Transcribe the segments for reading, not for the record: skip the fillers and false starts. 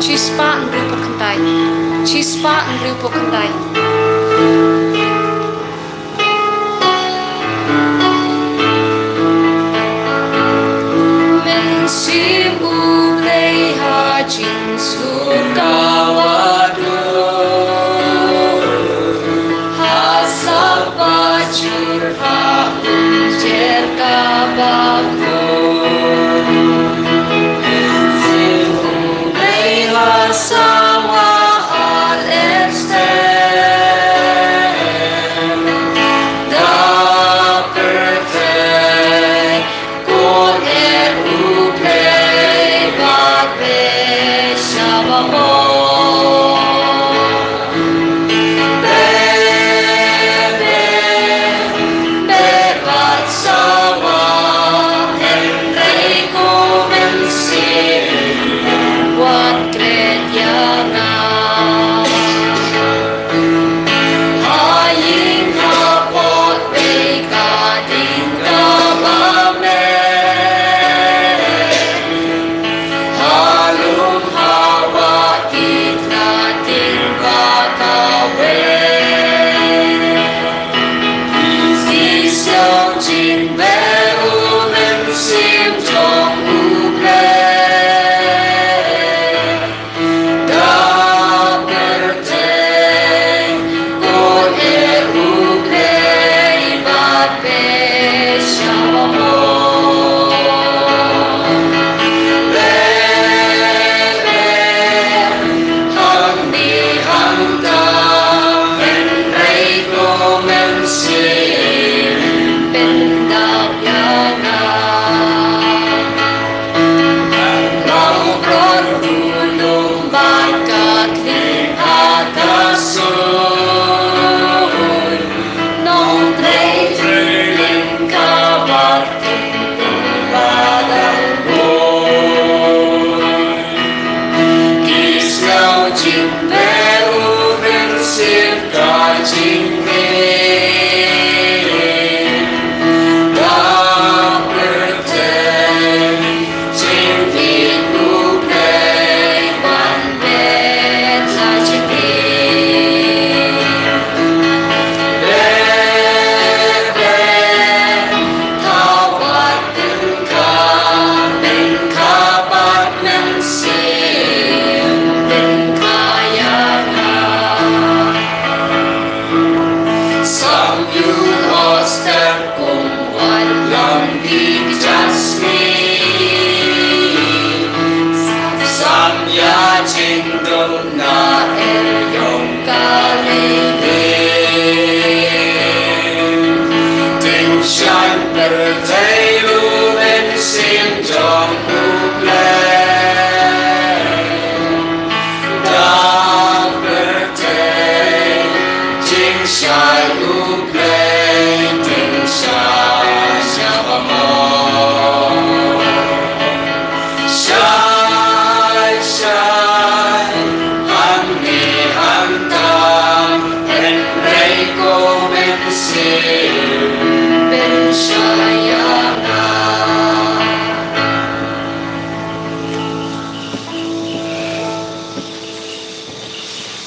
Chispa and Rupa Kandai. Chispa and Rupa Kandai. Men simu leha jinsu kawadu. Hasapa curha unjer kabaku. Sawa al-este da perte con uple bape shabamo bebe bebat sawa henrei comensi buat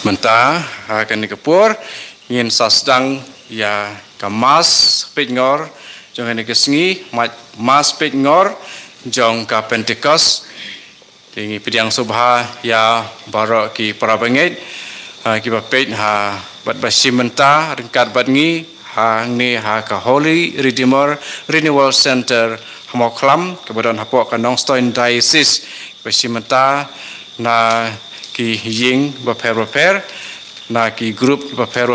Mentah akan dikepur ingin sasdang ya kemas pengor jangan dikesengi mas pengor jong ka Pentecost tinggi pediang subha ya barok ki parabangit ki bapet ha bat basim mentah ringkat badngi ha ni ha ka Holy Redeemer Renewal Center hamoklam kebadan hapok kanong Stoin Diocese basim mentah na ki ying baper na ki group baper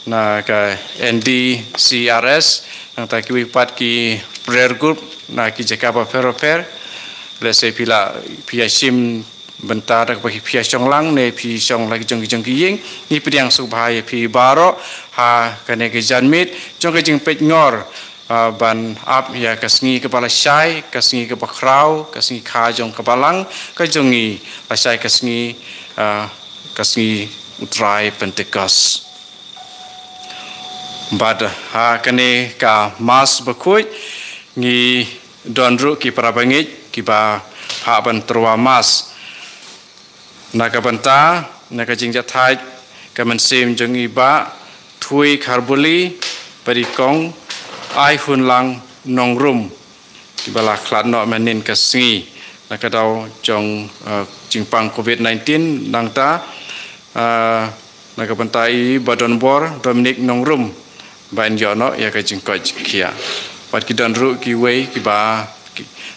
na ka NDCRS nang ta ki wipat ki prayer group na ki jaka baper lese pila sim bentar bagi pia lang ne pi song lagi jong ki ying ni pediang subhaya pi baro ha kane ke janmit jong ke jing pet ngor ban ap ya kasngi kepala syai kasngi ke bakrau kasngi kajong kebalang kajongi syai kasngi utrai Pentecost bad ha kane ka mas bakui ngi donru ki parabangit ki ba ha ban terwa mas nakabanta nakajing jathai kamansim jongi ba thui kharbuli parikong ai hun lang nongrum kibala khladno manin kasngi nakadau jong jingpang COVID-19 nangta nakabantai badan bor Dominic nongrum ban yono ya kajing koj kia pat kidan ru ki wei kiba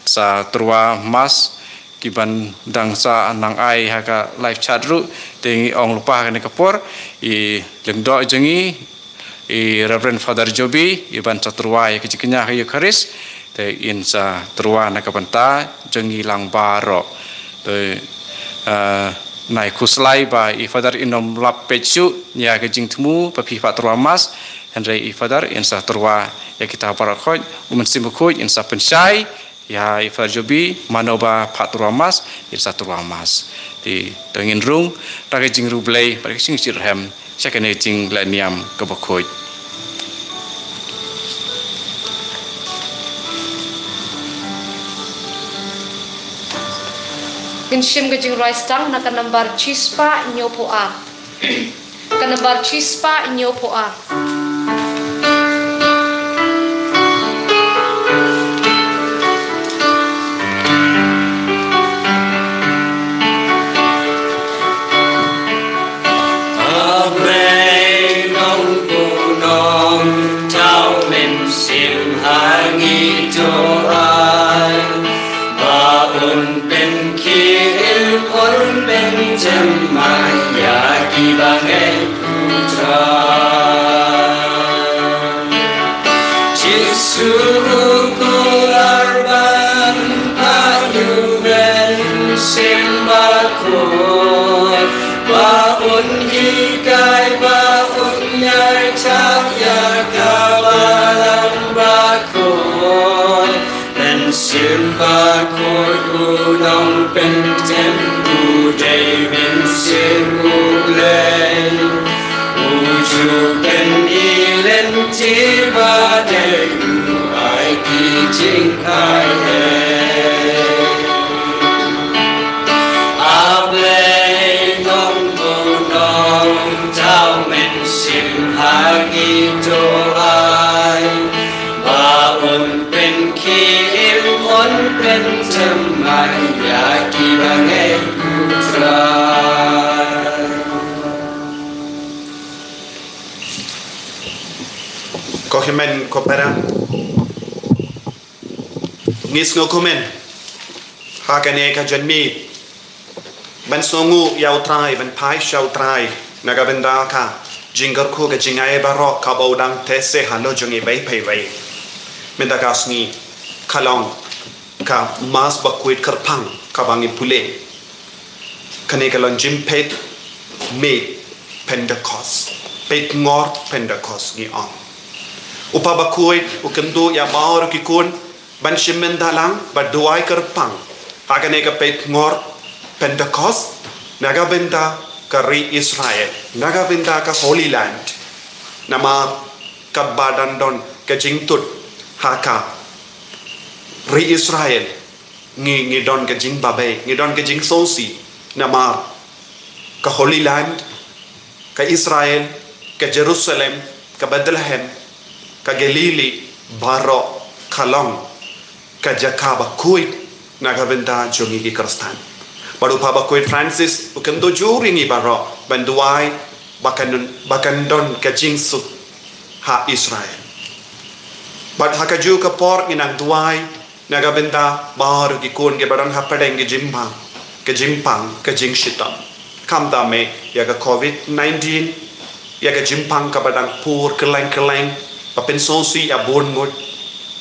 sa terwa mas kiban dangsa nang ai haka live chat ru tengi ong lupa kan kapor I lemdo jengi I Reverend Father Joby iban terwa ya kajiknya hayu karis te insa terwa nakabanta jengi lang baro te nai kuslai ba I Father inom lap pechu ya kajing temu papi fatwa mas Henry I Father insa terwa ya kita parakoj umensimukuj insa pensyai ya I Father Joby manoba fatwa mas insa terwa mas di tengin rung raga jing rublei pada sing sirhem sakane jing laniam kabakoj Kinshim ke jing rice tang nak nambar chispa nyopo a. Kan nambar chispa nyopo a. Simba koi udang pentem udai min sirulai uju pen ilen tiba dai ai kijing ai ablei nong bonong tau men sim hagi to ai baun pen pen temaya kibangai putra Kohimen kopera ngis ngokumen hakane ka janmi ban songu yau trai ban pai shau trai naga benda ka jingar ko ka jingai barok ka baudang tese halo jongi bai pai bai menda kasni kalong ka mas bakwit kerpang ka bangi pule kane kalon jim pet me Pentecost pet ngor Pentecost ni on upa bakwit ukendo ya maor ki kun ban shimen dalang baduai kerpang hakane ka pet ngor Pentecost naga benda ka ri Israel naga benda ka Holy Land nama ka badan don ka jingtut haka ri Israel ngi don ke jing babe ngi don ke jing sosi namar ka Holy Land ka Israel ka Jerusalem ka Bethlehem ka Galilee baro kalong ka Jakaba kuit nagabenda jongi ki Kristan baru pa kuit Francis ukendo juri ngi baro banduai bakan don ka jing sut ha Israel bad hakaju ka por nginang duai nagabenda baru kikun ke badan hapadeng ke jimpang ke jing shitam kam dame ya ka COVID-19 ya ka jimpang ka badang pur keleng bapen sosi ya bongut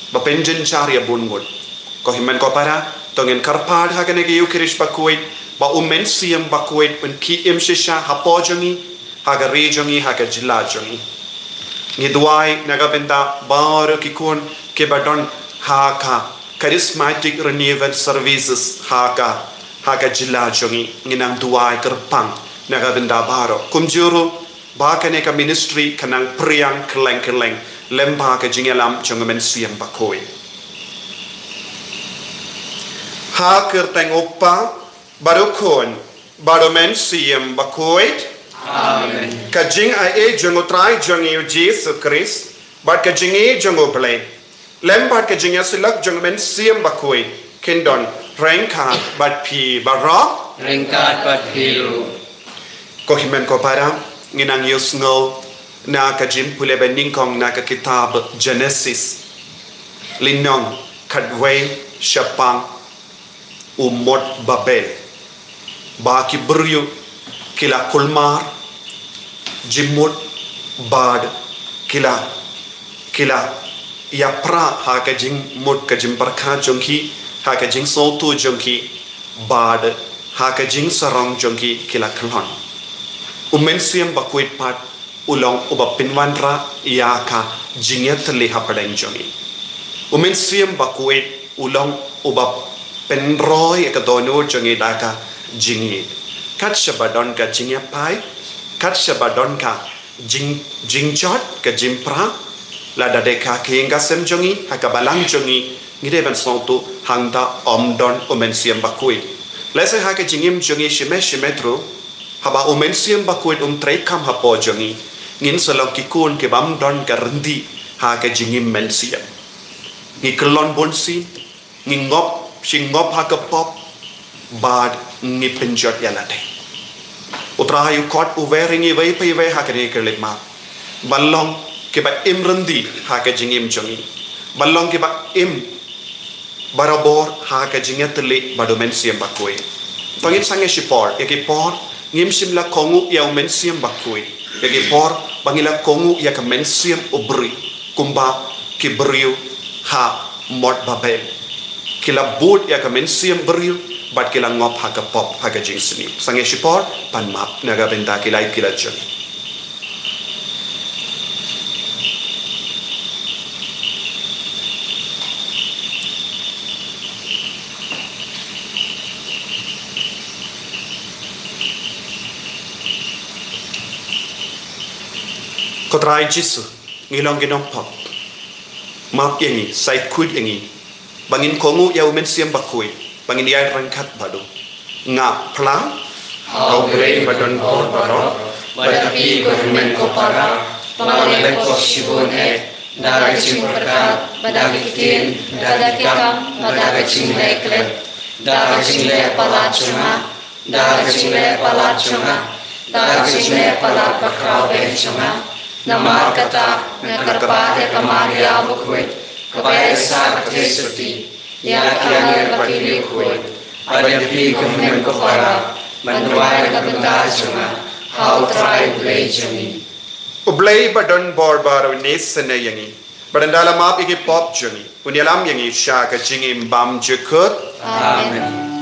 bapen jencari ya bongut ko himen ko para tongen karpad hakane ke yukirish bakuit ba umen siam bakuit un ki im shisha hapojongi haga rejongi haga jilajongi ni duai nagabenda baru kikun ke badon haka charismatic renewal services haga jila jongi nginang duai kerpang nagabenda baro kumjuru bakane ka ministry kanang priang keleng lemba ka jingelam jongamen siam bakoi ha kerteng opa barukon badomen siem bakuit. Amen. Kajing ai jongo trai jongi Jesus Christ, but kajingi jongo play. Lembart kajing yasilak jongmen siem bakuit. Kindon rengkat bat pi barok. Ringkat bat piru. Ko himen ko para nginang yusngo na kajim pule bening kong na ka kitab Genesis. Linong kadway syapang umot Babel. Baki beryu kila kulmar jimut bad kila yapra ha kajing mut kajim barkha jongki ha kajing sotu jongki bad ha kajing sarong jongki kila klon umen siem bakuit pat ulong uba pinwanra yaka jinget liha padang jongi umen siem bakuit ulong uba penroy ka dono jongi daka jingi kat shabadon ka jingya pai kat shabadon ka jingjot ka jimpra la dadeka kinga sem jongi ha ka balang jongi ngide ban sontu hangda omdon umen siem bakuit lese ha ka jingim jongi shimetro haba umen siem bakuit trei kam hapo jongi ngin salong kikun ke bam don ka rendi ha ka jingim men siem ni kelon bonsi ni ngop singop ha ka pop bad ni penjot yalate utrahayu kot uveringi vai pai vai ha ka ne kelik ma ballong ke ba imrendi ha ka jingim jongi ballong ke ba im barabor ha ka jingatli badomen siem bakuit tongit sange sipor e ke por ngim simla kongu ya umen siem bakuit e ke por bangila kongu ya ka men siem ubri kumba ke beriu ha mod Babel kila bud ya ka men siem beriu bat kila ngop ha ka pop ha ka jing sini sange sipor pan map naga benda kila jeng Kotrai Jisu ngilong ginong pop map yangi sai kuit yangi bangin kongu ya umen siem bakui bangin ya rangkat badu nga pla au grei badon por baro Badapi government ko para pangalem ko sibon darai ching perkat badakitin badakikam badakaching leklet daraching le palachunga daraching le palachunga daraching le palapakawe chunga Namar kata nakarpade kamaria bukwit kapay sa katisuti yakyan bakili kuwit adapi government ko para manuay nagabanda chunga how try play chungi ublay badon borbar unis na yangi badandala map iki pop chungi unyalam yangi sha ka jingim bam jekut amen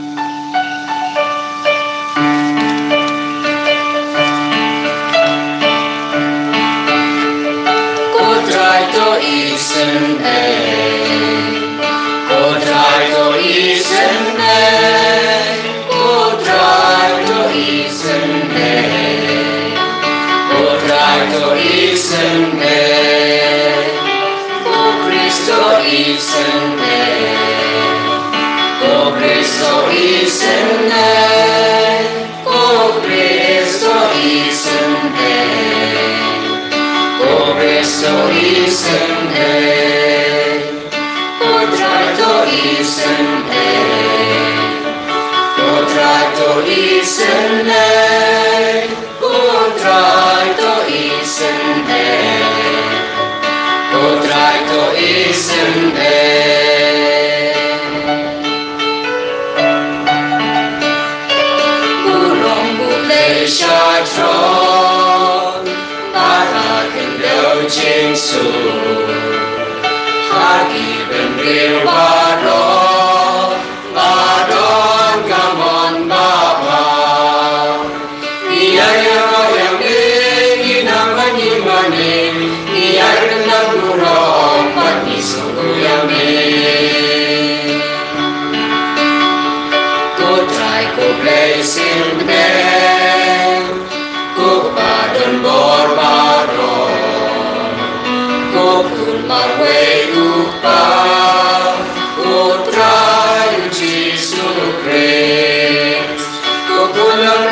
Pulang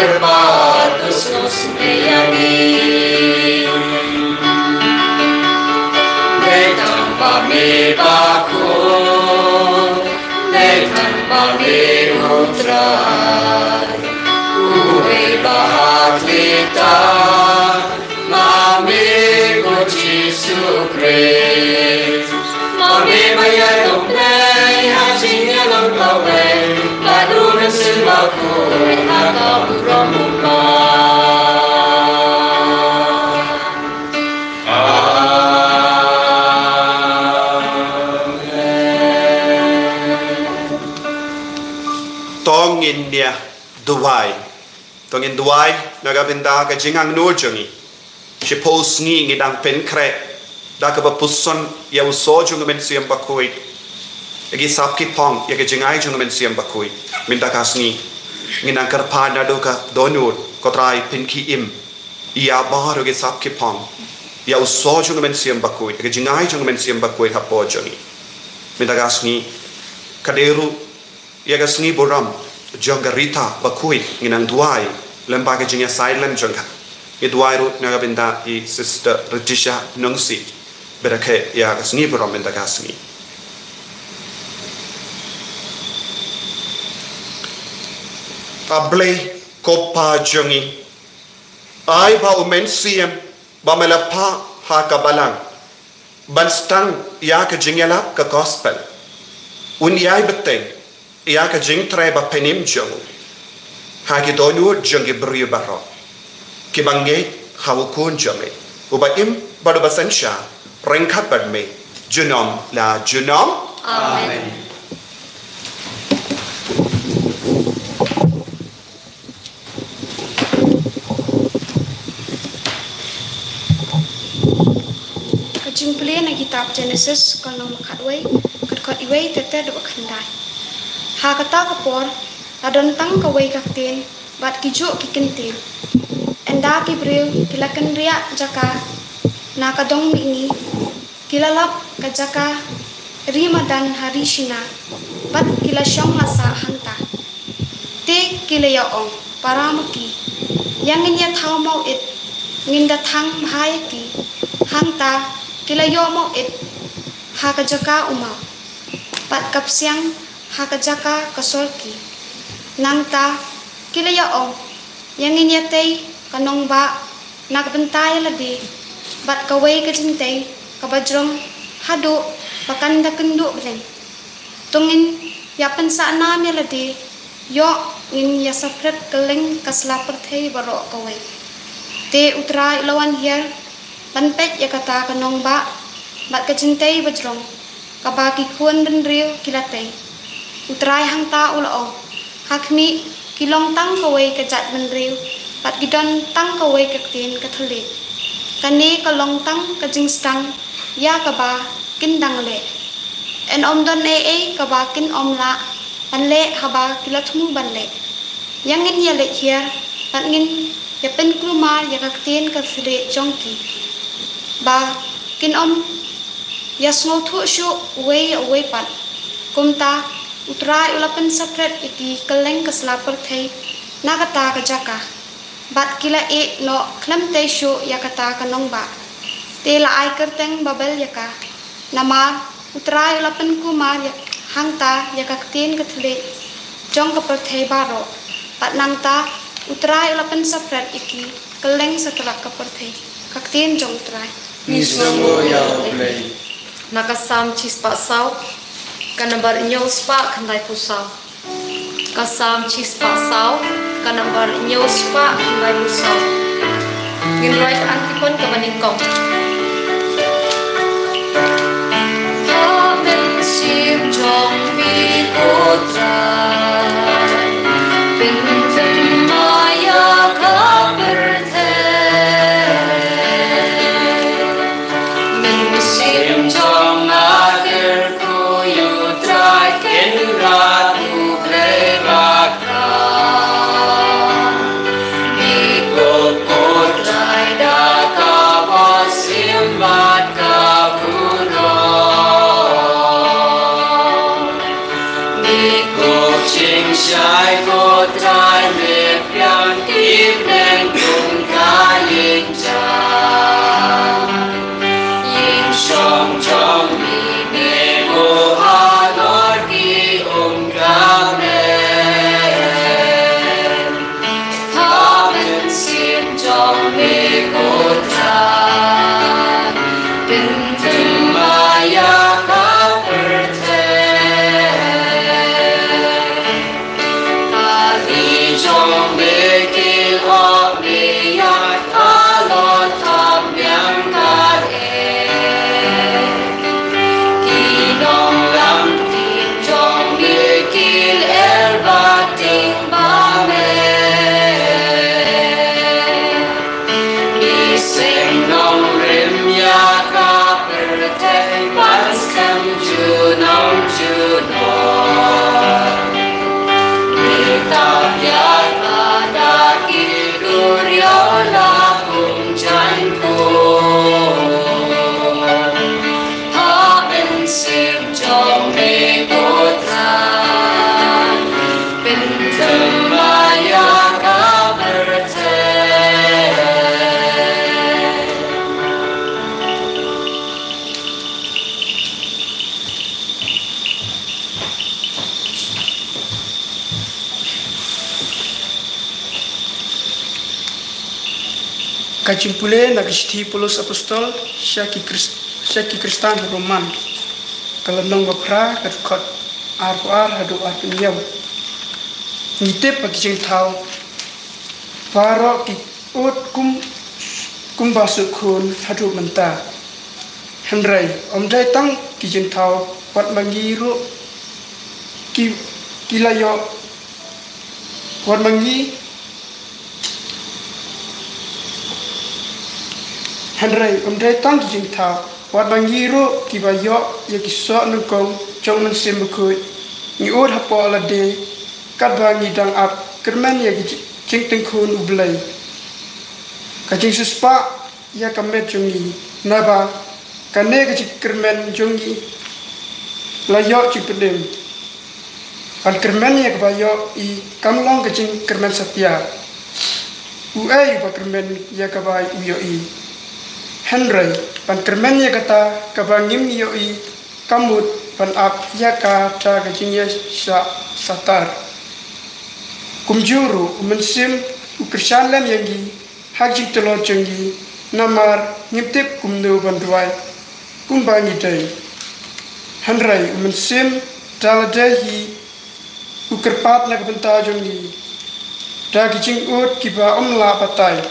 perpatus nos neyani Netan pame baku Netan pame utrai Uwe bahat lita Mame ko Jesu Christ Mame mayayong nay Hajing yalang kaway Padunan silmaku Hakaburong Tongin dia duwai nagabinda ka jingang no jungi si pos ngi ngidang penkre da ka bapuson ya uso jung men siam bakoi egi sapki pong ya ka jingai jung men siam bakoi minta kasni nginang karpa na do ka donut kotrai pinki im ya bahar egi sapki pong ya uso jung men siam bakoi egi jingai jung men siam bakoi ha po jungi minta kasni kaderu ya ka sngi boram Jonggarita bakui nginang duai lembaga jingya silent jongga i duai ru naga benda i sister Ritisha nungsi berake ya kasni berom benda kasni able kopa jongi ai ba umen siem ba melapa ha kabalang banstang ya ka jingela ka gospel un yai beteng ia ka jing trai ba penim jong ha ki donu jong ki bri baro ki bange hawu kun jong uba im badu basansha rengkhat bad me junom la junom Amen Kajing pelian na kitab Genesis kalau makatway kat iway tete do khandai ha kata kapor adon tang kawai kaktin bat kijuk kikintin enda kibril kilakan ria jaka na kadong mingi kilalap ka jaka rimadan hari shina bat kilasyong masa hanta te kilayaong paramaki yang inya thau mau it nginda thang bhayaki hanta kilayo mau it ha ka jaka uma bat kapsiang hakajaka kasolki nangta kilayaong yang inyatay kanong ba nagbantay ladi bat kaway kajintay kabadrong hado bakanda kendo blen tungin yapan sa anam ladi yo ngin yasapret keleng kaslaperthay baro kaway te utra ilawan hier banpet yakata kanong ba bat kajintay badrong kabaki kuan benriu kilatay Utrai hang ta ulao hakmi kilong tang kawai kajat menriu pat gidon tang kawai kaktin kathole kane kalong tang kajing stang ya kaba kindang le en omdon kaba kin omla panle haba kilatmu banle yangin yale hier patngin ya pen klumar ya kaktin kathole jongki ba kin om ya small thu shu way pat kumta Utrai ulapan sapret iki keleng keslapar thai nakata kajaka bat kila no klam te shu yakata kanong ba te la ai kerteng babel yaka namar utrai ulapan kumar hangta yakaktin kathle jong kapar thai baro pat nangta utrai ulapan sapret iki keleng setelah kapar thai kaktin jong utrai Nisnamo ya play nakasam chispa sau kanambar nyospa kandai pusau kasam chispa sau kanambar nyospa kandai pusau ngin right antipon kabaningkong amen sim jong mi kotrai pinten maya kaperte men sim jong ager Ratu Blebakra Ikut kotrai daka pasimbat kaburo Ikut Kajimpule nagishti Paulus apostol syaki Kristan Roman kalanong wapra kadukot ar hadu arpinyaw ngitip pagijing tau faro ki ut kum basukun hadu menta Henry omdai tang kijing tau wat mangiru kilayo wat mangi Henry omdai tang kijing tau wat mangiru kibayo yakisok nungkong jong mensim bukui ni ut hapo alade kat bangi dang ap kerman ya kijing tengkun ublay kajing suspa ya kamet jongi naba kane kijing kerman jongi layo cipedem al kerman ya kabayo i kamlong kijing kerman satya uai pa kerman ya kabai uyo i Henry pan kerman ya kata kabangim yo i kamut pan ap ya ka ta kijing ya satar kumjuru mensim ukirsan lam yangi haji telor jengi namar ngiptip kumnu banduai kumbangi dai Henry mensim daladahi ukirpat na kabenta jengi da kijing ut kiba omla patai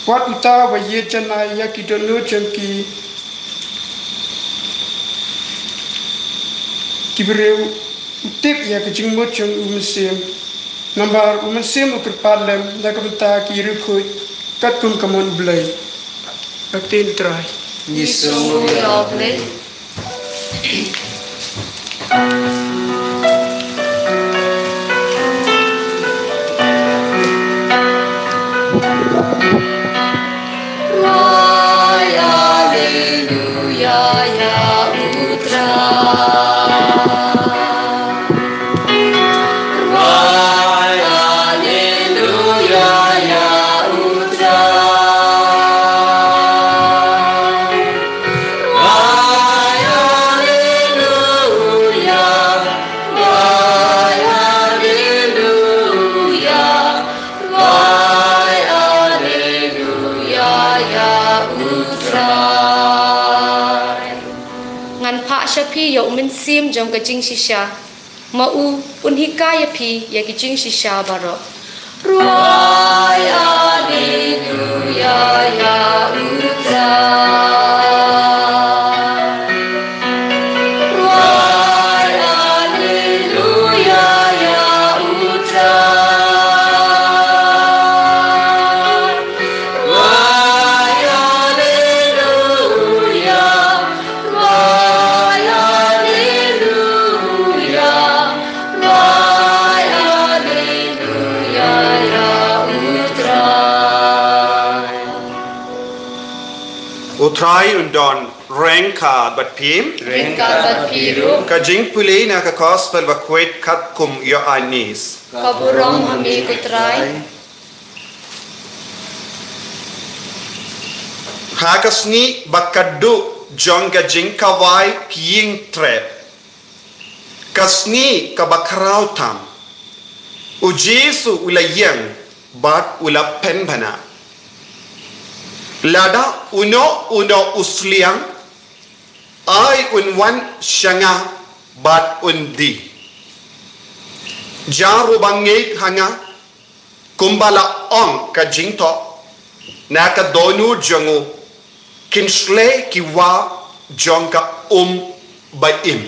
wat uta wa ye janai ya kidono jengi kibreu utip ya kijing mot jeng mensim Nambar umensim ukerpadlem nakabenta kirukut kat kum kamon blay. Baktin try. Yesu ya blay. Hallelujah ya putra. Syapi ya umensim jom kajing sisya mau unhika ya pi ya kajing sisya barok Roy haleluya ya utra Roy haleluya ya utra Utrai undon rengka bat pim kajing puli na ka gospel ba kwet kat kum yo anis kaburong hami kutrai hakasni bakadu jong ka jing kawai king trap kasni ka bakrau tam u Jesu ula yang bat ula penbana lada uno usliang ai unwan shanga bat undi jaru bangit hanga kumbala ong ka jingto na ka donu jongu kinsle kiwa jongka baim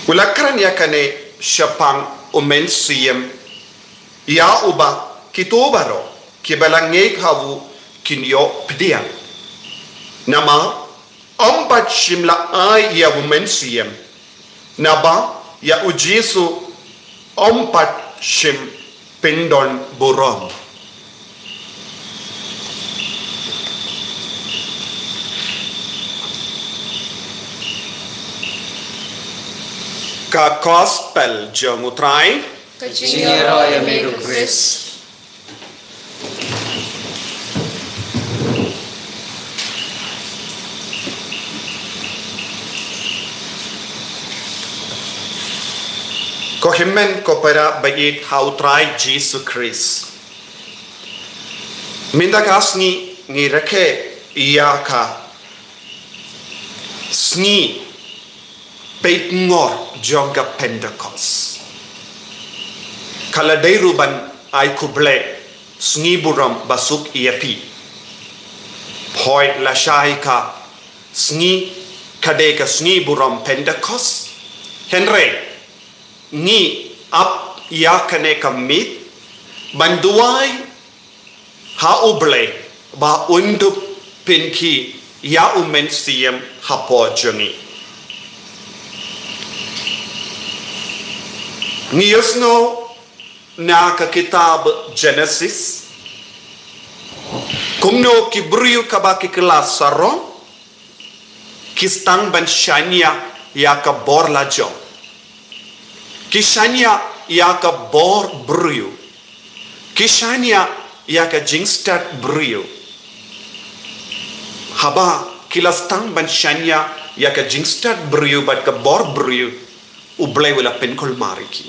ulakran yakane syapang umen siem ya uba kitubaro kibalange hawu kinyo pdiang nama ompat shimla ai ya umen siem naba ya ujisu ompat shim pindon burom ka gospel jong utrai Signero e amigo Chris. ko himmen ko para bayit hautrai Jesus Christ minda kasni ngi rake iya ka sni peit ngor jongka Pentecost kala dairuban ai kuble sni buram basuk iapi poi la shaika sni kade ka sni buram Pentecost henry ni ap yakane kamit banduai ha uble ba undup pinki ya umen siem hapo jongi Niyosno na ka kitab Genesis kumno kibriu kabaki kelas sarong kistang ban shania ya ka bor lajo kishania ya ka bor briu kishania ya ka jingstad briu haba kilastang ban shania ya ka jingstad briu bat ka bor briu ublay wala penkol mariki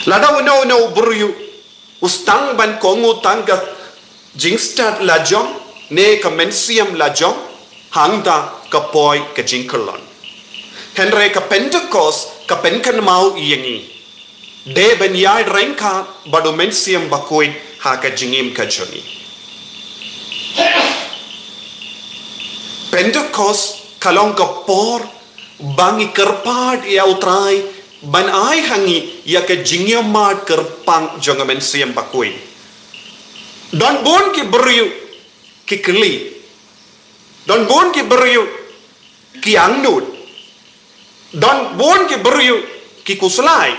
lada uno briu ustang ban kongu tanga jingstad lajong ne ka mensiam lajong hangda ka poi ka jingkolon henry ka Pentecost ka penkan mau iyangi de ben yai renka bado mensiam bakoy ha ka jingim ka joni Pentecost kalong ka por bangi kerpad ya utrai ban ai hangi ya ka jingyo mat kerpang jongamen siam bakui don bon ki beriu ki keli don bon ki beriu ki angnut don bon ki beriu ki kuslai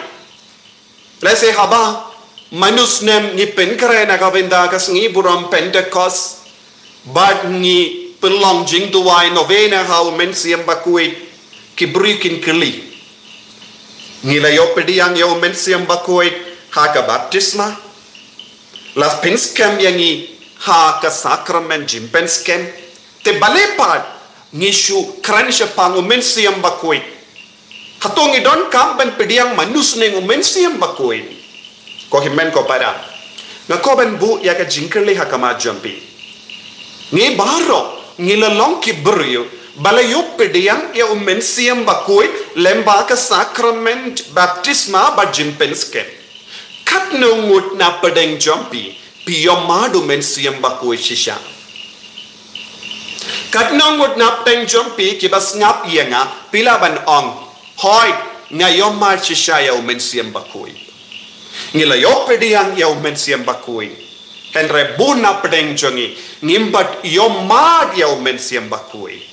lese haba manus nem ni penkare na ka benda ka sngi buram Pentecost bad ni pelong jing tuai novena hau men siam bakui kibrikin keli ngila yo pediang yo men siam bakui ha ka baptisma las penskem yangi ha ka sakrament jim penskem te balepat ngishu kranisha pang men siam bakui hatongi don kam ben pediang manus neng men siam bakui ko himen ko para na ko ben bu ya ka jingkeli ha ka ma jampi ngi baro ngila long ki brio bala yo pediang ya mensiam bakui lemba ka sakrament baptisma ba jimpenske kat no ngut na pedeng jompi piyo madu mensiam bakui shisha kat no ngut na pedeng jompi ki bas ngap yenga pila ban ong hoi ngayo ma shisha ya mensiam bakui ngila yo pediang ya mensiam bakui henre buna pedeng jongi ngimbat yomad ya mensiam bakui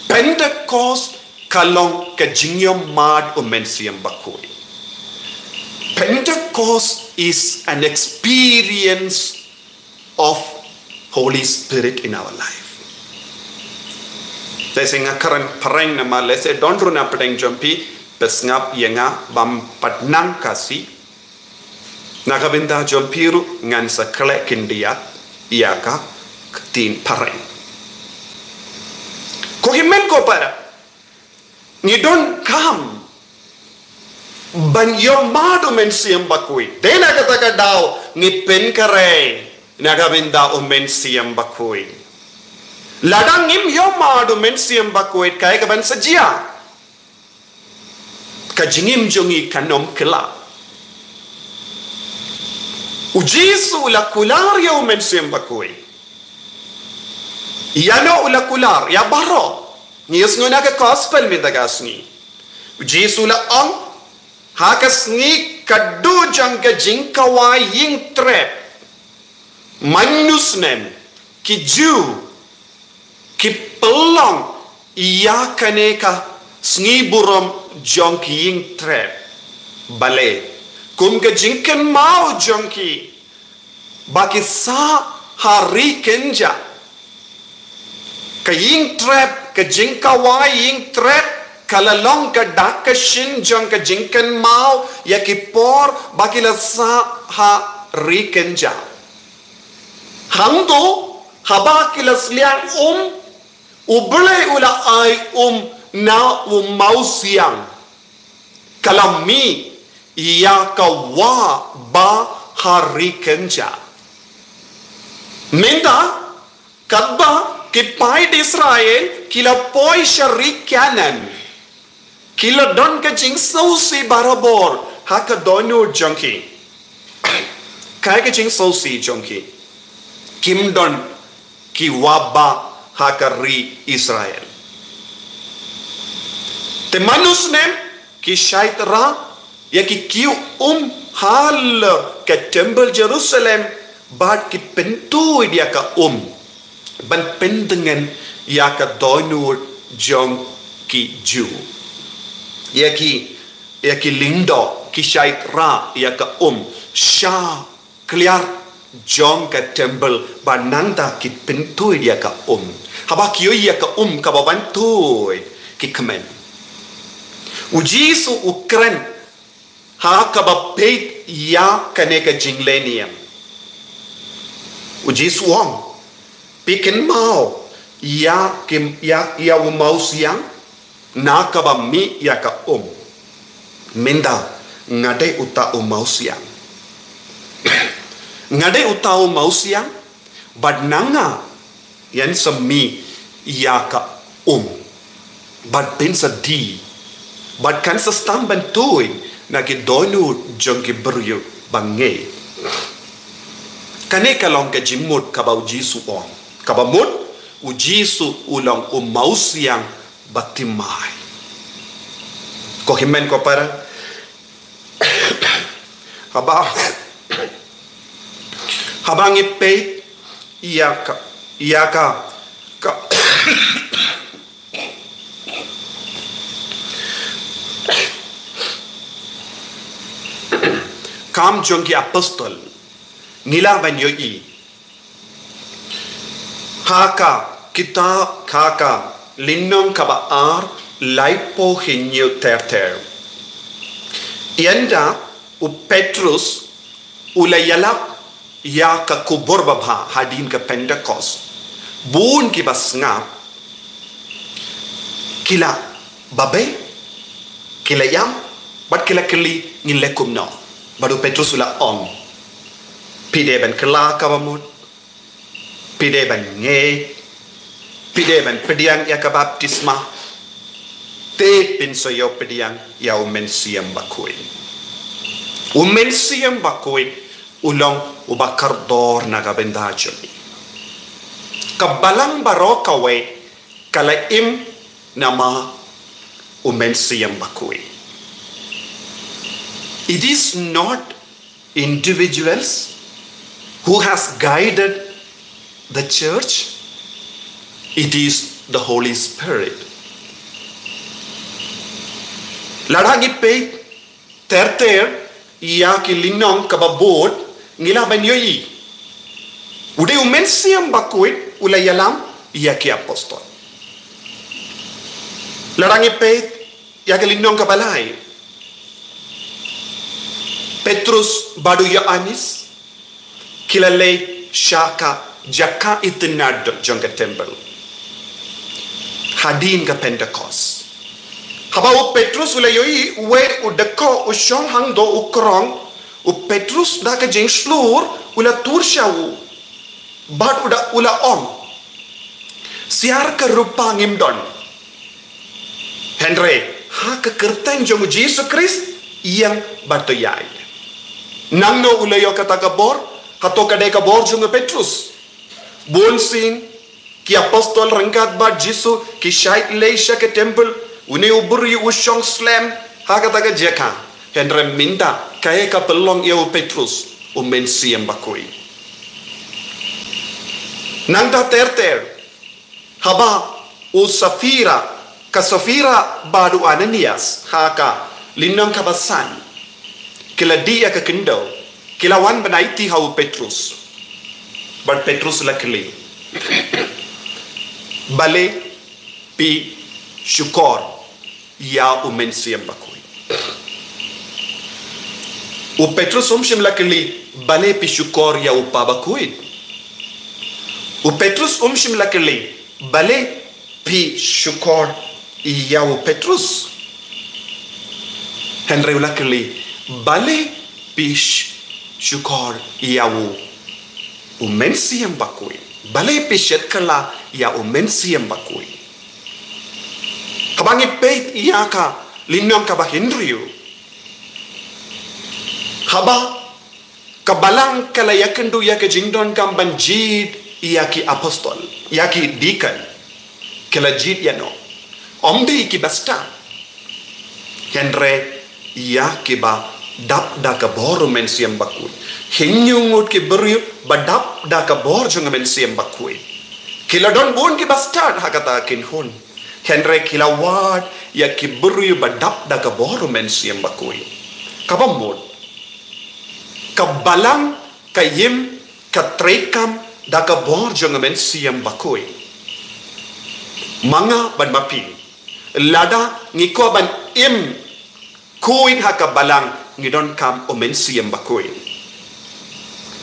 Pentecost kalong ke jingyom mad mensiam bakui Pentecost is an experience of Holy Spirit in our life lese ngakaran pareng nama lese donru na pedeng jompi pesngap yenga bam patnang kasi nakabinda jompiru ngan sakle kindia iyaka tin pareng ko himen ko para ni don kam ban yo madu men siam bakui dena kata ka daw ni pen kare naga binda o men siam bakui ladang im yo madu men siam bakui kai ka ban sajia ka jingim jongi kanom kela ujisu la kular yo men siam bakui yano ula kular ya baro ni ngona ka gospel mi dagasni ujisu la ang hakas ni kadu jang ka jingkawa ying trap manusnem ki ju ki pelong iya kaneka sngi burom jong ki ying trap bale kum ka jingkan mau jong ki baki sa hari kenja ka ying trap ka jingkawa ying trap kalalong ka dakashin jong ka jingkan mau ya ki por bakila sa ha rikenja hangdo haba kilas liang uble ula ai na mau siang kalami ya ka wa ba ha rikenja minta kadba ki pai di Israel kila poi syari kanan kila don ka jing sausi barabor haka dono junkie kai ka jing sausi junkie kim don ki waba haka ri Israel te manus nem ki shaitra ya ki kiu hal ka temple Jerusalem bat ki pentu dia ka ban pendengan ya ka dono jong ki ju ya ki lindo ki shaitra ya ka sha clear jong ka temple bananda ki pintu dia ka haba kiyo ya ka ka babantu ki kemen ujisu ukran ha ka ba peit ya kaneka jinglenium ujisu pikin mau ya kim ya mau siang na ka ba mi ya ka minda ngade uta mau siang ngade uta mau siang bad nanga yan semi ya ka bad pin sa di bad kan sa stamban tuin na ki donu jong ki beryo bange kane kalong ka jimut ka ba ujisu ka ba mut ujisu ulang mau siang batimai ko himen ko para habang ipay iyaka ka kam jong ki apostol nila ban yo haka kita kaka linnong kabaar laipo hinyo terter yanda u Petrus ulayalap ya ka kubur babha hadin ka Pentecost bun ki basngap kila babe kila yam bat kila kili ngilekum no baru Petrus ula pide ban kala kabamut pide ban pide ban pediang ya ka baptisma te pinsoyo pediang ya umensiam bakui ulong ubakar dor naga bendajoni kabalang barokawe kalaim nama umensiam bakui. It is not individuals who has guided the church, it is the Holy Spirit. Ladagi pe terter ia ki linong kababot ngila banyoi ude umensiam bakuit ulayalam ia ki apostol larangi pe ia ki linong kabalai Petrus badu Yohanes kilale shaka jaka itinad jong ke temple hadin ke Pentecost haba u Petrus ulayoi we u deko u shong hang do u krong u Petrus da ke jing slur ula tur shawu bad uda ula om siar ke rupa ngimdon Henry ha ke kerten jong Jesus Christ yang batoyai nang no ulayo kata kabor hato kadai kabor jong Petrus bonsin ki apostol rangkat bad Jesus ki shait leisha ke temple uni uburi ushong slam ha kata ka jeka Henry minta kaya ka pelong ya Petrus mensiam bakoi nang ta ter haba u Safira ka Safira badu Ananias haka linang kabasan kila dia ke kendo kila wan banaiti hau Petrus but Petrus luckily bale pi syukor ya mensiam bakoi u Petrus umshim luckily bale pi syukor ya upa bakoi u Petrus umshim luckily bale pi syukor ya Petrus Henry luckily bale pi syukor ya mensiam bakoi bale pi shetkala ya mensiam bakoi kabangi peit iya ka linong ka ba Henry haba kabalang kala yakendu ya ke jingdon kam banjid ya ki apostol ya ki deacon kala jid ya no omdi ki basta Henry ya ki ba dap da ka bor mensiam bakui hinyungut ki beri badap da ka bor jong mensiam bakui kila don bon ki basta hakata kin hun Henry kila wat ya ki beri badap da ka bor mensiam bakui kabamod kabalang kayim katrekam da ka bor jong mensiam bakui manga ban mapi lada ngiko ban im kuin hakabalang ngidon kam mensiam bakui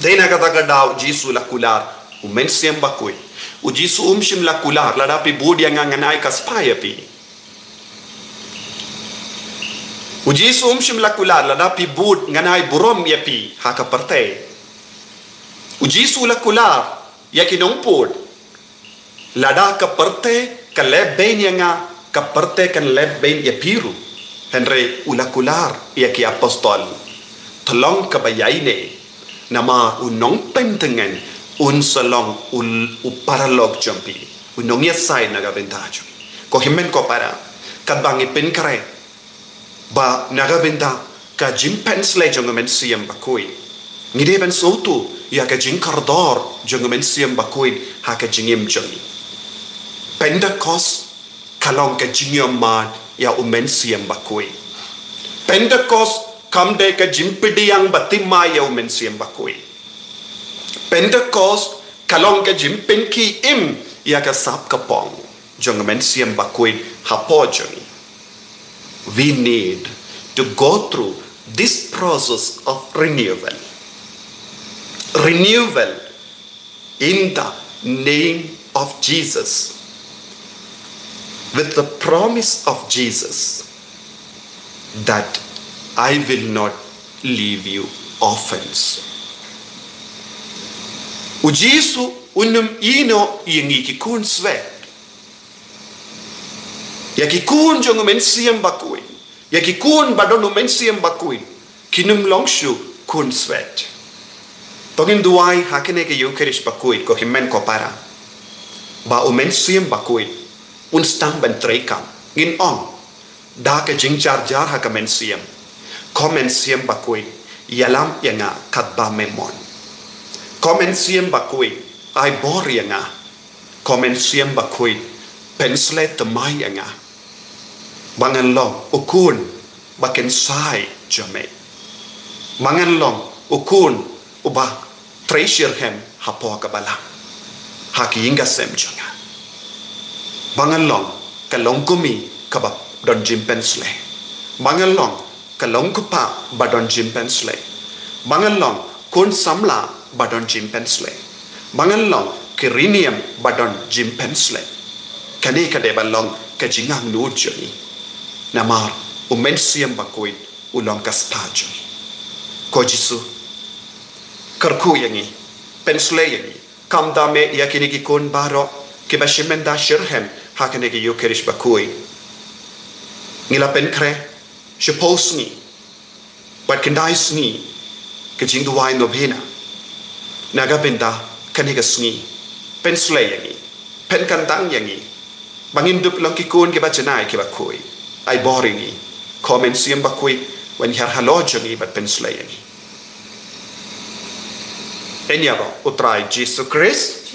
dena kata kadau jisu lakular mensiam bakui u jisu umshim lakular lada pi budi yang nganai kaspaya pi u jisu umshim lakular lada pi bud nganai burom ya pi haka parte u jisu lakular ya kinongpod lada ka parte ka leben yang ka parte kan leben ya piru Henry ulakular ya ki apostol tolong kabayaine nama unong pentengen un salong u paralog jampi unong yasai naga bentajo ko himen ko para kabangi pen kare ba naga benta ka jimpen sle jongamen siam bakoi ngide ben sotu ya ka jing kardor jongamen siam bakoi ha ka jingim jongi Pentecost kalong ka jingom mad ya mensiam bakui Pentecost kamde ka jimpidi yang batima ya mensiam bakui Pentecost kalong ka jimpin ki im ya ka sap kapong jong mensiam bakui hapojong we need to go through this process of renewal in the name of Jesus with the promise of Jesus that I will not leave you orphans. Ujisu unum ino yengi kikun sweat. Ya kikun jong mensiam bakui. Ya kikun badonu mensiam bakui. Kinum longshu kun sweat. Tongin duai hakene ke Eucharist bakui ko himen ko para. Ba mensiam bakui. Un stang ben trekam ngin on da ke jing jar jar ha kamensiam komensiam bakui yalam yanga katba memon komensiam bakui ai bor yanga komensiam bakui penslet mai yanga bangan long ukun baken sai jame bangan long ukun uba treasure hem hapo kabala haki inga sem janga Bangalong kalong kumi kabab don jimpensle. Bangalong kalong kupa badon jimpensle. Bangalong kun samla badon jimpensle. bangan long kirinium badon jim pensle kani kade balong ke jingang nu joni namar umensiam bakoi ulong kaspajo ko jisu karku yangi pensle yangi kamdame yakini ki kon baro ke bashimenda shirhem hakane ki yukerish bakoi nila penkre shposni bat kendaisni ke jingduai nobhena naga benda kani gasni pensle yangi pen kantang yangi bangin dup long ki kon ke bachanai ke bakoi ai boringi komen siam bakoi when har halojangi bat pensle yangi Enyaba utrai Jesus Christ.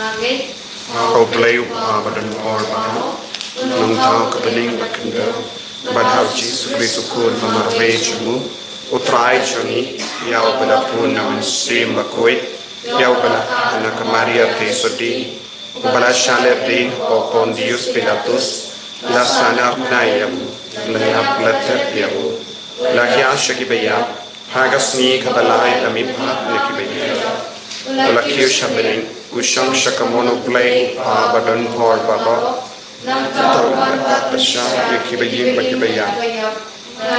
Amen. Kau play badan or badan nung tau kebening bakenda badhau Jesus Kristus kun pamarve jumu utrai joni yau badapun naman sim bakoi yau bala anak Maria te sodi bala shaler din o Pontius Pilatus la sanar nayam layap latat yau la kya shakibaya hagasni kabalai amipa yakibaya la kya shabening Ushang shakamono play badan por baba tau pasha yakibayim bakibaya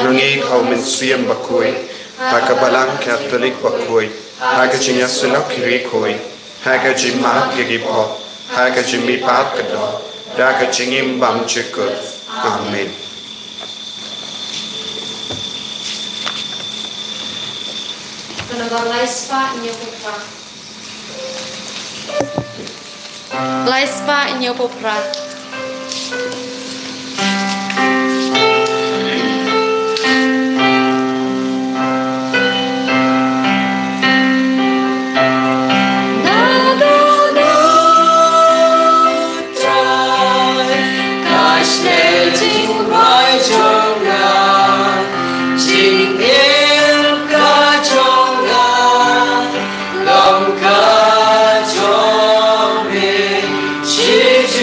nungi kau mensiam bakoi hakabalang Catholic bakoi hakajinya sulak kiri koi hakajima yagipo hakajimi pat kado dakajingim bam chikut amen. Laispa inyo popra.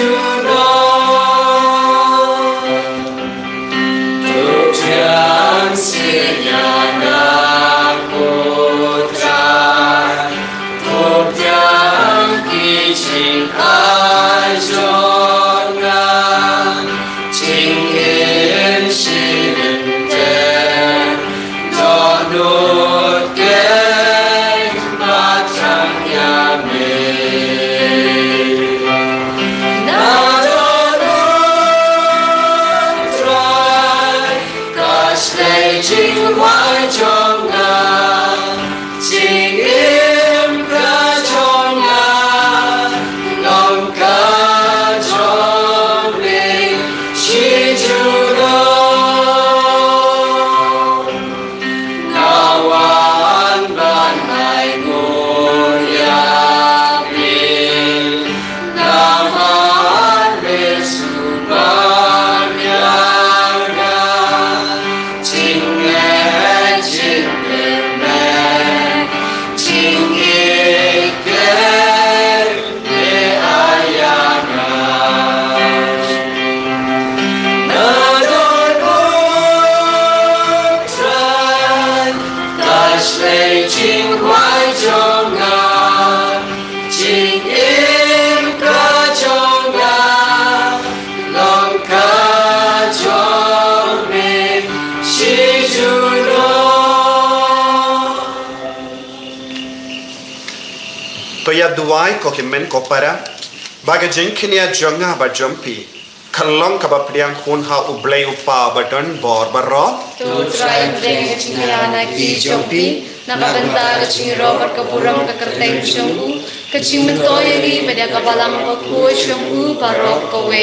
You know to ya duai ko kimen ko para baga jengkinia jonga ba jompi khalong ka ba priang khun ha ublei upa ba don bor ba ro tu trai breng chingana ki jompi na banta chingro par ka puram ka kerteng chongu ka chingmen toyri media ka balam ba ko chongu barok ko we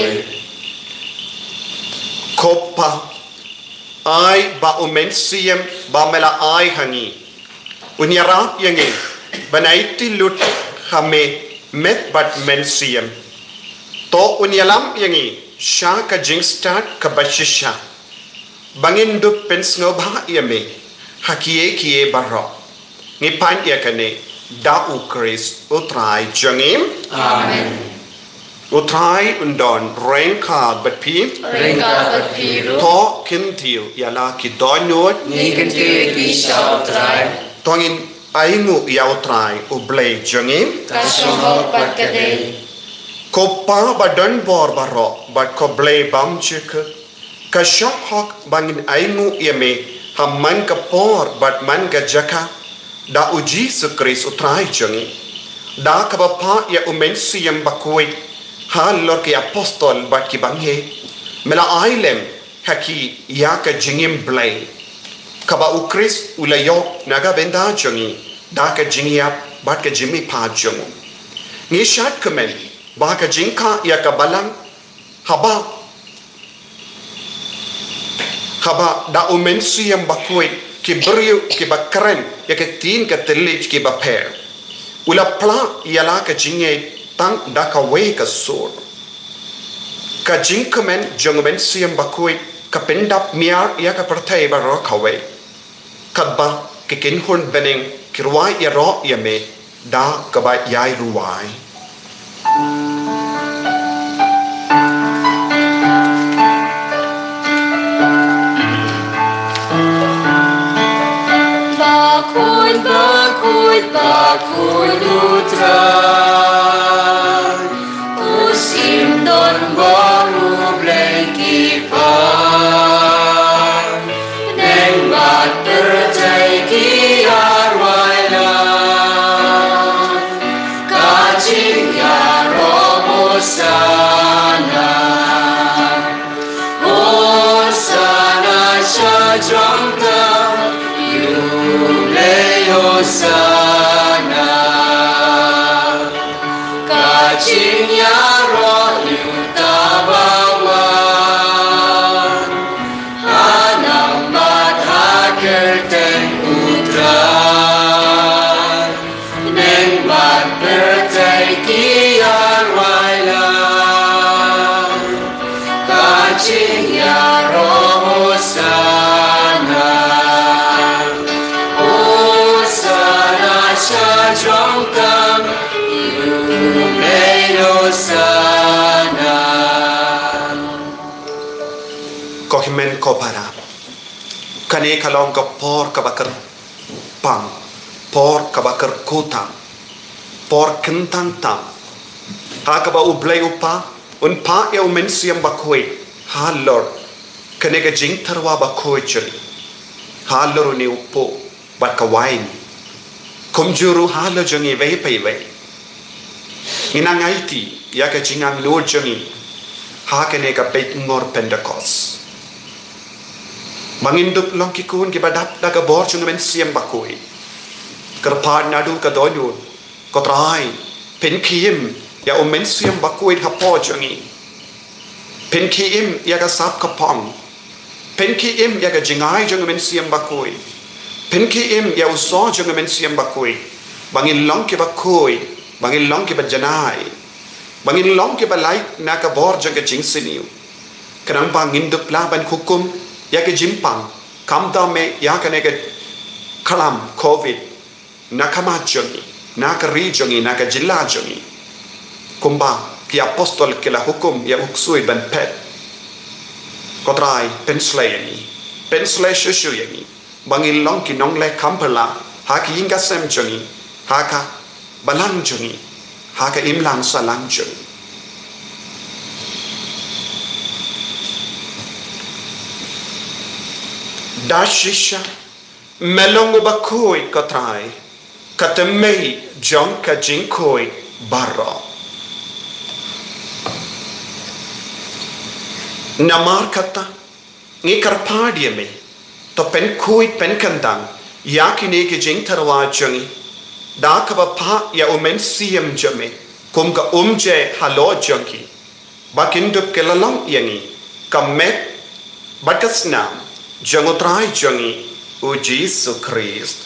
kopa ai ba umen siem ba mela ai hangi unyara yangi banaiti lut khame met bat men siem to unyalam yangi sha ka jing start ka bashisha bangin du pens ngo ba yame hakie kie baro ngi pan ya kane da u kris utrai jangim amen utrai undon renka bat pi to kintil yala ki donot ni kente ki shao trai tongin aingu yau trai ublei jangim ka shoho pat kade ko pa ba don bor baro bat ko blei bam chik ka shop hok bangin aingu yame hamman ka por bat man ga jaka da uji su kris utrai jangi da ka ba pa ya umen siem bakoi hal lor ki apostol bat ki banghe mela ailem haki ya ka jingim blei kaba ukris ulayo naga benda jangi da ka jingia bat ka jimi pa jong ngi shat kemen ba ka jingka ya ka balang haba da umen siem bakoi ki brio ki bakren ya ka tin ka telich ki ba per ula pla ya la ka jinge tang da ka we ka sur ka jingkemen jongmen siem bakoi ka pendap miar ya ka pertai ba ro ka we kadba ke kin hun beneng kirwai ya ro ya me da ka ba yai ruwai bakul utra usim don baru bleki pa neng bat percai ki arwaila kacing ya robosana hosana shajamta Hosana kacing ya roh yutabawan hanambat hakerteng putra neng bat percai kian waila kacing ya roh Hosana Jongkam Yumeyosana Kohimen kopara Kane kalong ka por kabakar pam por kabakar kutang por kentang tam ha kaba ublay upa un pa ya umen siyam bakoi ha lord kane ka jing tarwa bakoi churi ha lord ni upo bat ka wine kumjuru hala jangi vei pei vei inang aiti ya ka jingang lord jangi ha kane ka peit ngor Pentecost mangindup long ki kun ki badap da ka bor chung men siam bakoi kerpan nadu ka donun ko trai pen kim ya men siam bakoi ha po jangi pen kim ya ka sap ka pong pen kim ya ka jingai jung men siam bakoi Penki im ya uso jong men siam bakoi bangin long ke bakoi bangin long ke bajanai bangin long ke balai na ka bor jong ke jing siniu kanang bangin dup la ban hukum ya ke jimpang kam da me ya ka ne ke kalam covid na kama jongi na ka ri jongi na ka jilla jongi kumba ki apostol ke la hukum ya uksui ban pet kotrai penslay shushu yani bangin long ki nong le kampala ha ki inga sem jongi ha ka balang jongi ha ka imlang salang jongi dashisha melongo bakoi katrai katemei jonka jinkoi barro namar kata ngikar padiame to pen koi pen kandang yakine ke jing tarwa jangi da ka pa ya umen siem jame kum ka umje halo jangi bakindup kelalong yangi kamet batasnam jangotrai jangi o Jesus Christ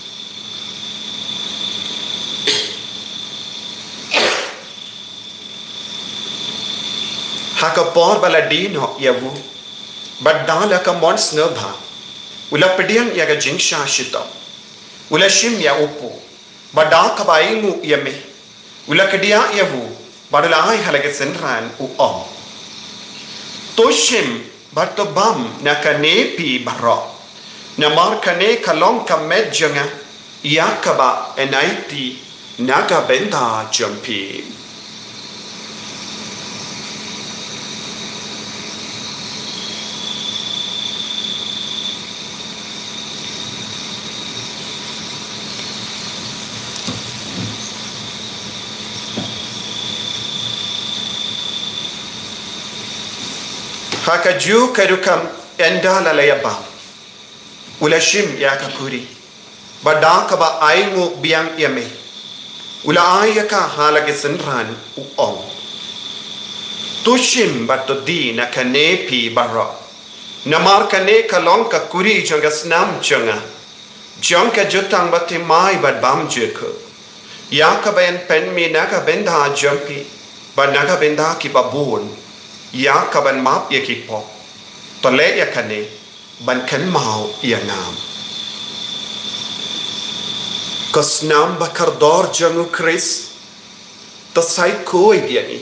haka por baladino yavu badala ka mons nobha ula pedian yaga jingsha shito ula shim ya upu badaka baingu yame ula kedia yavu badala ai halage senran u om toshim bato bam nakanepi baro namar kane kalong kamet janga yakaba enaiti naga benda jampi haka ju karukam endala layaba ula shim yaka kuri badaka ba aingu biang yame ula ayaka halage senran u om tushim bato di na kanepi barra namar kane kalong ka kuri jonga snam jonga jonga jutang bati mai bad bam jeko yaka ben pen mi naga benda jampi ba naga benda ki babun ya kaban map ya kipo to le ya kane ban kan mau ya ngam kasnam bakar dor jangu Chris to sai koi yani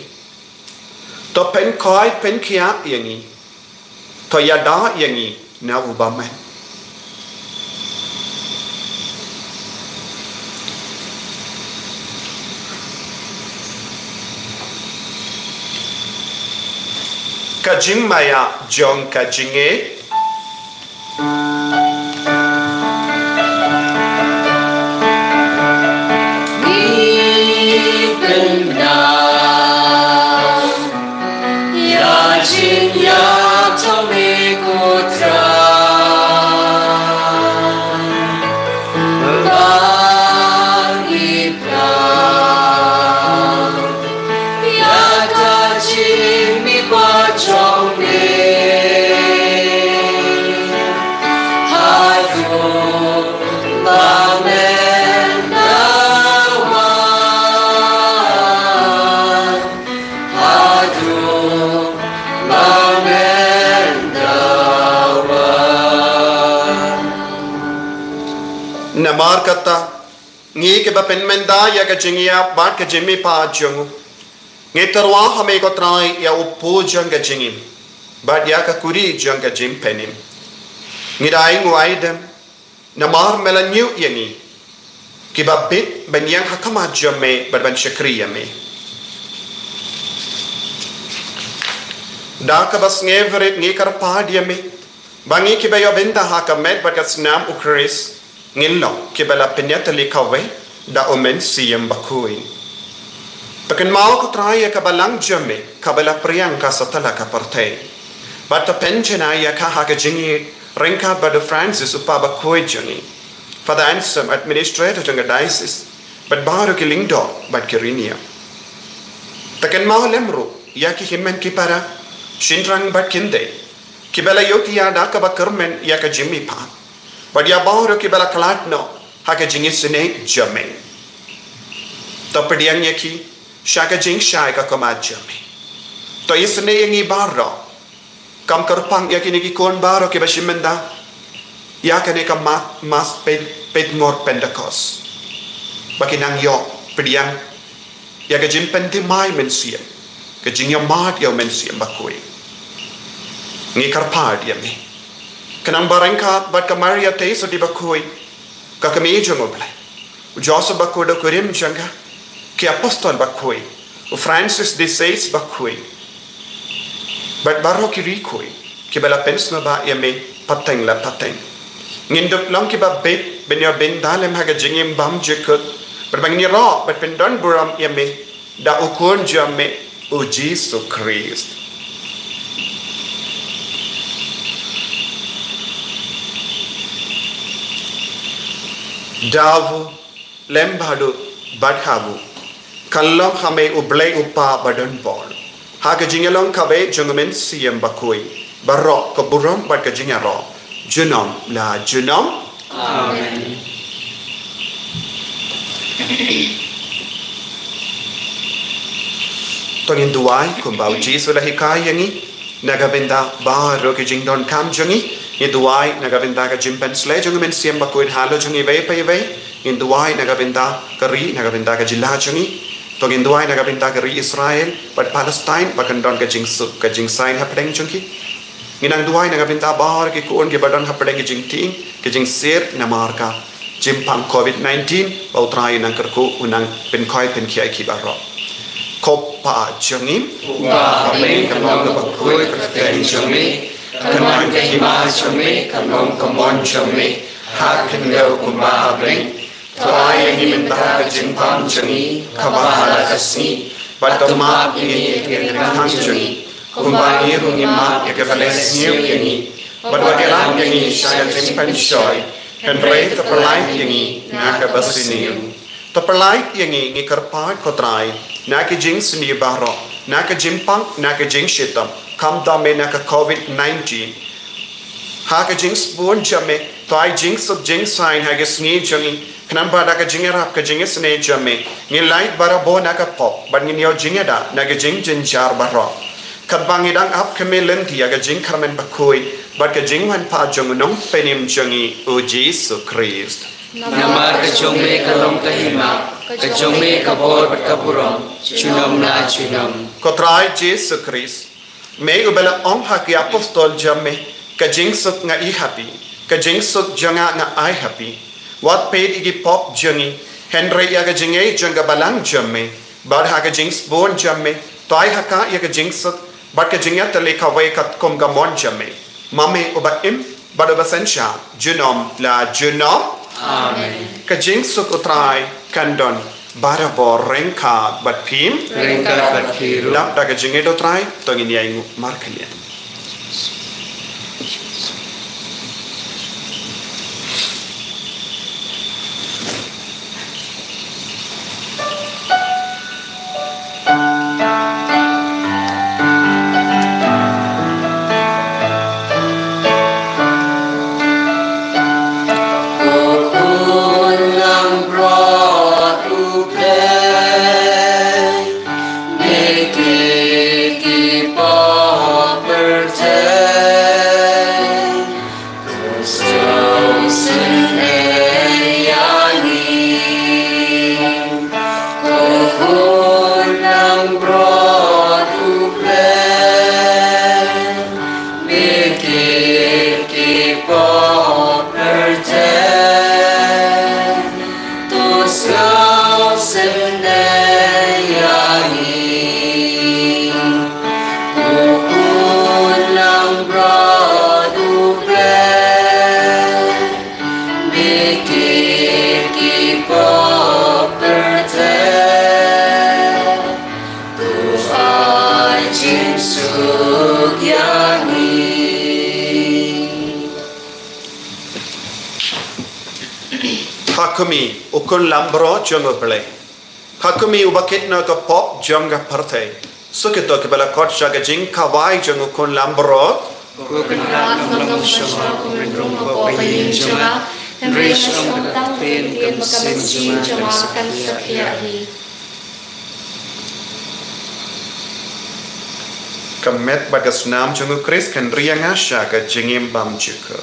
to pen koi pen kia yani to ya da yani na ubama kajing maya jong kajinge namar kata ngi ke ba pen menda ya ka jingia bat ka jimi pa jungu ngi tarwa hame ko trai ya upo jang ka jingim bat ya ka kuri jang ka jim penim ngi dai ngwai dem namar melanyu yani ki ba bit ben yang hakama jame bat ban shakriya me da ka bas ngevret ngi kar pa diame bangi ki ba yo benta hakamet bat ka snam u Chris ngillo kibala penyata likawe da omen siyem bakui pakin mau ko traya kabalang jame kabala priang ka satala ka partay bata penjana ya ka ha ka jingi renka bada Francis upa bakui jani for the answer administrator janga diocese but baro ki lingdo but kirinia pakin mau lemro ya ki himen ki para shinrang bat kinde kibala yoti ya da ka bakarmen ya ka jimmi pa but ya bahuro ki bala kalat no haka jingi sene jame to pediang yaki shaka jing shai ka koma jame to isne yangi baro kam karpang yaki ni ki kon baro ki bashimenda ya kane ka mas pet ngor pentecost bakinang yo pediang ya ka jim penti mai mensiam ka jing ya mat yo mensiam bakui ngi karpad yami kanang barangka bat ka Maria te so di bakui ka kami jongo blai u Joseph bakui do kurim janga ki apostol bakui u Francis de Sales bakui bat baro ki rikui ki bela pensna ba yame pateng la pateng nginduk long kiba bit ben yo ben dalem haga jingim bam jekut berbangni ro bet pendon buram yame da ukun jame o Jesus Christ davu lembadu badhavu kallong hame ublay upa badon bol haga jingelong kabe jongamen siem bakui barok keburam bad ka jingaro junom la junom Amen. Tongin duai kumbau Jesus la hikai yangi nagavenda baro ke jingdon kam jongi ni duai nagavenda ka jimpen sle jongi men siem bakoi halo jongi ve pe ve in duai nagavenda kari nagavenda ka jilla jongi tongin duai nagavenda kari Israel but Palestine bakandon ka jingsuk ka jingsain hapdeng jongi nginang duai nagavenda bar ke kuon ke badon hapdeng ke jingting ke jingsir namarka jimpang COVID-19 bautrai nang kerku unang penkoi penkiai kibaro Kopa jengim, kami kanong kapagkuy praten jami, kaman kahima jami, kanong kamon jami, hakin daw kumabring, tuay ang iminta kajimpang jami, kabahala kasni, batumap ini kirkirang jami, kumbahi rung imap ikabales niyo ini, badwadilang ini siya jimpan siyoy, kanray kapalay ini nakabasi niyo. Tapalay yangi ngikarpat kotray naka jing sini baro naka jimpang naka jing shitam kam dame naka COVID-19 haka jing spoon jame toy jing sub jing sign haga sni jangi kanam ba naka jing rap ka jing sne jame ngi light bara bo naka pop ban ngi yo jing da naka jing jar baro kabang idang ap kamelen ti haga jing karmen bakoi bat ka jing wan pa jong nong penim jangi o Jesus Christ Namar kajongme kalong kahima, kajongme kabor berkaburam, cunam na cunam. Kotrai Jesus Christ, may ubela om haki apostol jamme, kajing suk nga I happy, kajing suk janga nga I happy. What paid igi pop jangi, Henry yaga jinge janga balang jamme, bad haka jings born jamme, toy haka yaga jing suk, bad kajinga tali kawai kat kom gamon jamme. Mame uba im, bad uba sensha, junom la junom. Amen. Kajing suk utrai kandon barabor rengka bat pim Rengka berkiru. dap da kajing edo trai tongin yang markalian. Hakumi ukun lambro jonga play. Hakumi ubakit na ka pop jonga parte. Sukito ke bala kot shaga jing kawai jonga ukun lambro. Kamet bagas nam jonga Chris kan rianga shaga jingim bam jika.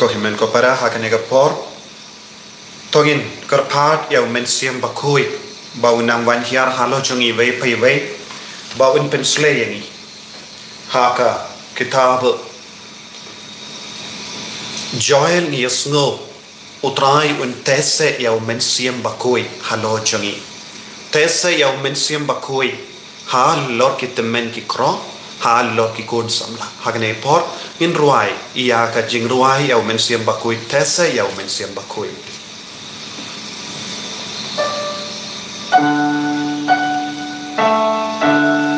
ko himen ko para hakane ga por tongin karpat ya men siam bakui bau nam wan hiar halo chungi ve pai ve bau in pen slay yani haka kitab joel ni sngo utrai un tese ya men siam bakui halo chungi tese ya men siam bakui ha lor kitemen ki kro ha lor ki kon samla hakane por in ruai ia ka jing ruai ya men siam bakui tese ya men siam bakui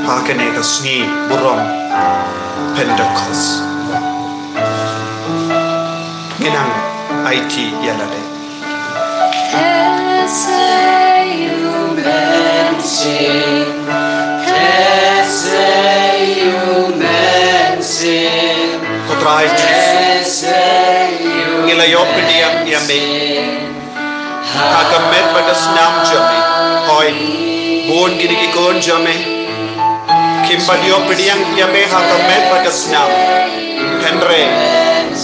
hakane ka sngi burom Pentecost ginang IT yalade kotrai ngila yopidiam yame hakamet badas nam jame hoy bon gini ki kon jame kimbadio pidiang yame hakamet badas nam henry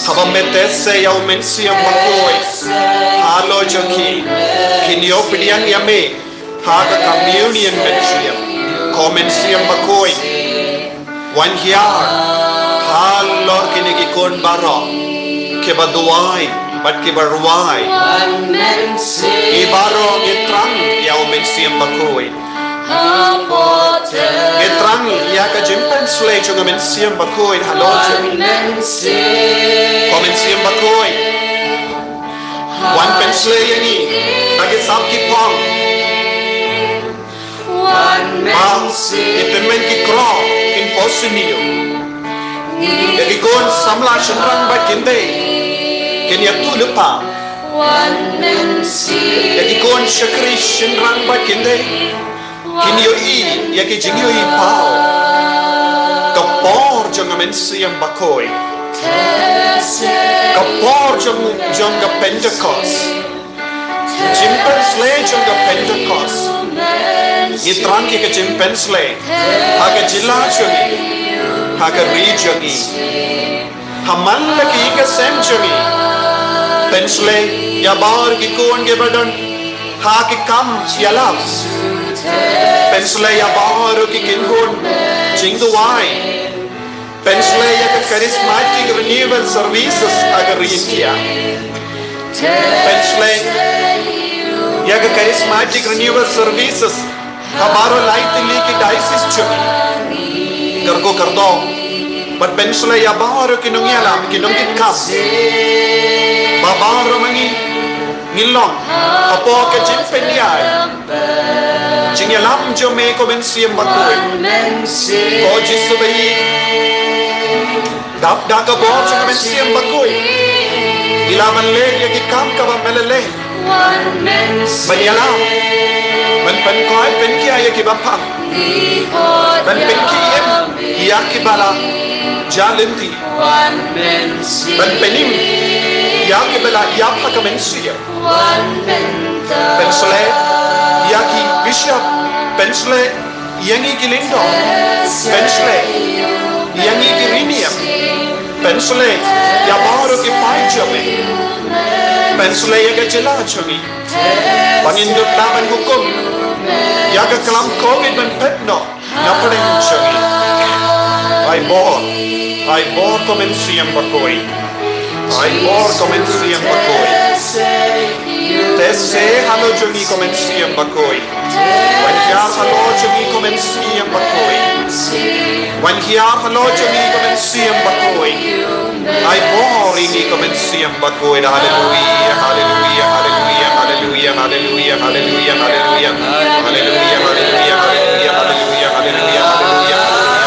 habametes se yau mensiam makoi halo joki kinio pidiang yame haga communion mensiam comensiam makoi one year halo kini ki kon baro ke baduai bat ke barwai ibaro itrang yau mensiam makoi Getrang ya ka jimpen slay chung mensiam bakoi halo comensiam bakoi one pen slay yani bagi sap ki pong itemen ki kro in posinio jadi kon samla chenrang ba kinde kenya tu lupa jadi kon shakri chenrang ba kinde kinio I ya ki jingio I pao kapor jong mensiam bakoi kapor jong ga Pentecost jimpen slay jong ga Pentecost itran ki ke jimpen slay aga jilla chungi aga region I hamal ki ga sem chungi penslay ya bar ki kon ge badan ha ki kam yalap Penslay abaro ki kinhun jingduai Penslay ya charismatic renewal services agar India Penslay ya charismatic renewal services abaro light li ki diocese chumi garko kardo but Penslay abaro ki nongialam ki nongit kam babaro mangi ngilong apo ke jimpeniai Jingalam jo me comensiam bakoi ko jisubai dap daka bor jo comensiam bakoi ilaman le ya ki kam ka ba melele banyalam ban pen koi pen kia ya ki bapang ban pen kiem ya ki bala jalinti ban penim ya ki bala ya pa comensiam pensle Yaki Bishop Pensley Yangi Gilindo Pensley Yangi Girinium Pensley Yabaro ki Paichami Pensley Yaga Jelachami Pangindut Naman Hukum Yaga Kalam Covid and Petno Naparin Chami I bore Comensiam Bakoi I bore Comensiam Bakoi Tese halo jogi comensiam bakoi Wan hiar halo jogi comensiam bakoi Wan hiar halo jogi comensiam bakoi Ai boringi comensiam bakoi Hallelujah Hallelujah Hallelujah Hallelujah Hallelujah Hallelujah Hallelujah Hallelujah Hallelujah Hallelujah Hallelujah Hallelujah Hallelujah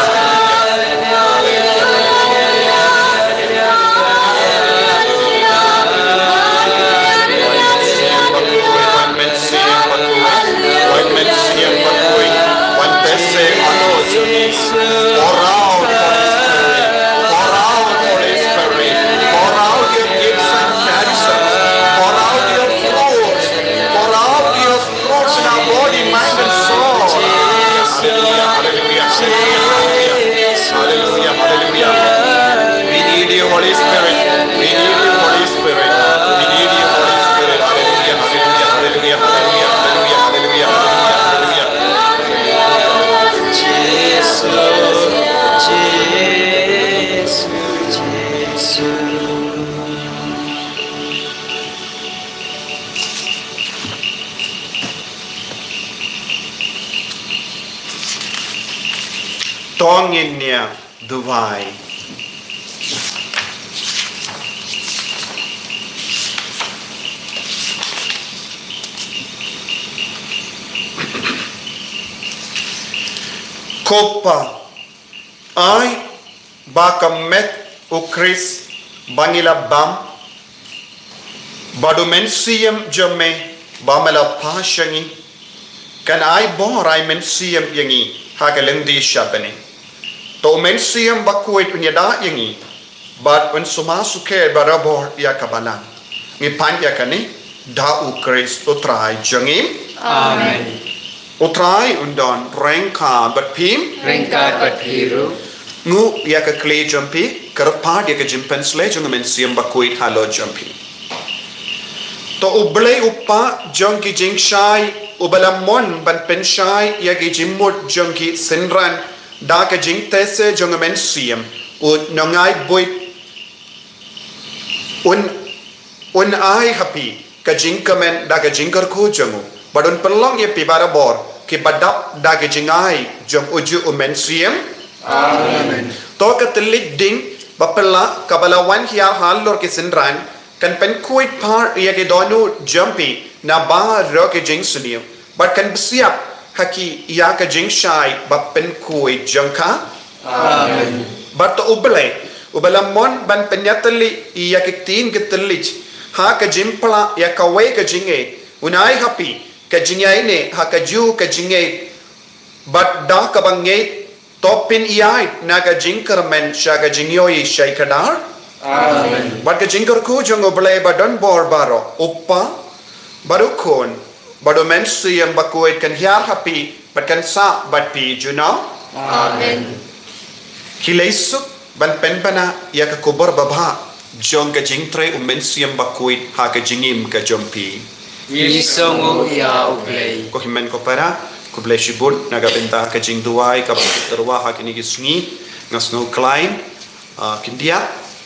Yesus. Tongnya duwai. Kopa ai bakamet ukris bangila bam badumen siem jome bamela pashangi kan ai borai men siem yangi hakaleng di syabani to men siem bakuit unyada yangi bat wen sumasuke barabor ya kabalang ngi panja kani da ukris utrai jangi Amen. Utrai undon rengka batpim Batpiru. ngu ya ka kle jampi karpa dia ka jimpen sle jong men siam bakuit halo jampi to uble uppa jong ki jing shai ubalamon ban pen shai ya ki jimmut jong ki sinran da ka jing tese jong men siam u nongai boy un ai happy ka jing kamen da ka jing kar ko jongu badon pelong ye pi barabor ki badap da ka jingai jong uju umen siam. Amen. To katelik ding bapela kabalawan hiya halor ke sinran kan pen kuit par ya ke donu jumpy na ba ro ke jing sunio but kan siap haki ya ka jing shai bapen kuit jangka. Amen. But to ubalamon ban penyatali ya ke tin ke telich ha ka jimpla ya ka we ka jinge unai happy ka jingai ne ha ka ju ka jinge but da ka bangai Topin iai naga jingkar men shaga jingyoi shaikadar. Amen. But ka jingkar ku jong oblay badon bor baro uppa barukon bado men siyam bakuit kan hiar happy but kan sa but pi juno. Amen. Kilaisuk ban penbana ya ka kubor babha jong ka jingtre men siyam bakuit ha ka jingim ka jompi. Yisongo ya ublay. Ko himen ko para ko blay shibut naga benta ka jing duai ka terwa ha kini gisngi ngasno klein kindia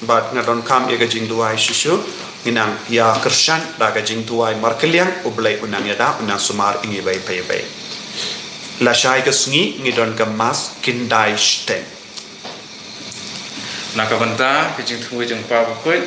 but ngadon kam ya ka jing duai shishu inang ya kershan da ka jing duai markeliang oblay unang yada unang sumar ingi bay pay bay la shai ka sngi ngidon ka mas kindai shten Naka benta ka jing tungwe jang pa bakut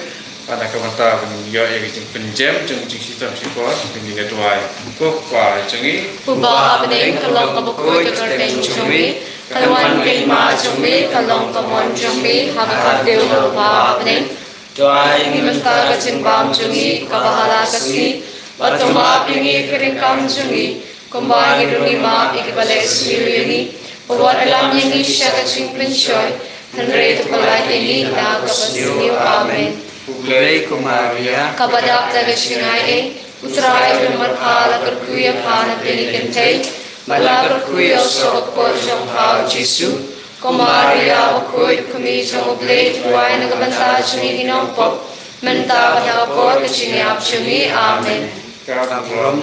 pada ka benta yo ya ka jing penjem jang jing sistem sipor pindi ka tuai ko pa jangi Puba abneng kalong kabukut kakarteng jumi, kalwan kay ma jumi, kalong kamon jumi, habakab dew puba abneng. Tuai Ngimenta kacimbam jumi, kabahala kasi, batumap yung ikiringkam jumi, kumbang irungi ma, ikibales yungi, puwat alam yung isya kacing pensyoy, Henry tupalay ili na kapasiniw. Amen. ublay ko Maria. Kabadap daga singay utray lumarhala kerkuya pana pilikentay, malakar kuya sokpor jong pao Jesu, Komaria wakoy kumi jong oblay tuway nagabanta jumi hinompok, menta padapor kachiniap jumi. Amen.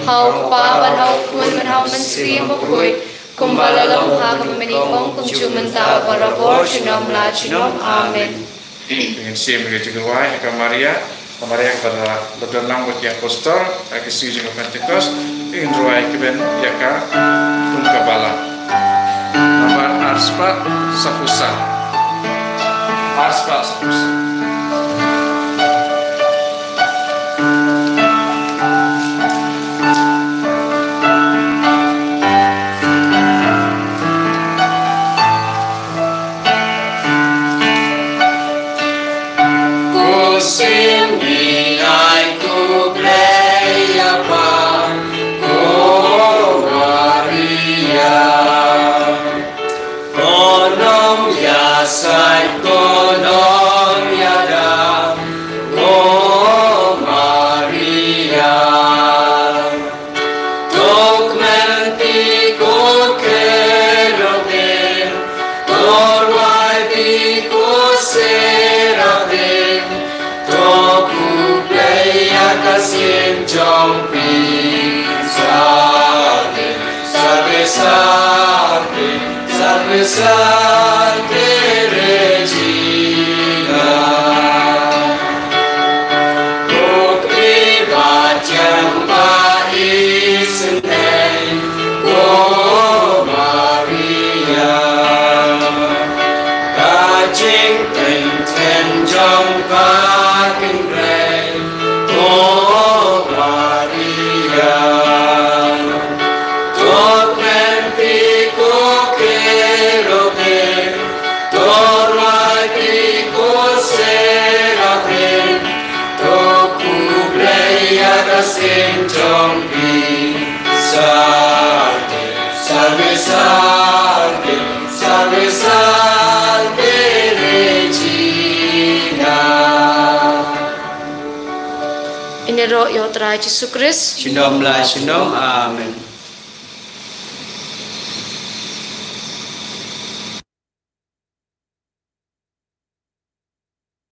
Hau pa hau kun hau mansiyam wakoy, kumbalalong hagam manikong kung jumenta parabor jinom la jinom. Amen. dengan sim ke juga wai ka Maria kepada berdalam buat yang apostol ke si juga Pentecost ingin ruai ke ben ya ka pun kabala nomor arspa safusa Sim di ai ku play apa ko Maria konom ya sai konom ya da ko Maria tok menti ko kerobe torwai bi ko serabe trong ca kinh rèn ô Maria tốt men pi cô kê rô kê tốt mai pi cô se ra kê tốt cụ plei a ca sem trong pi salve salve salve salve Regina. Ini roh yo trai Jesus Christ. Shalom la shalom amen.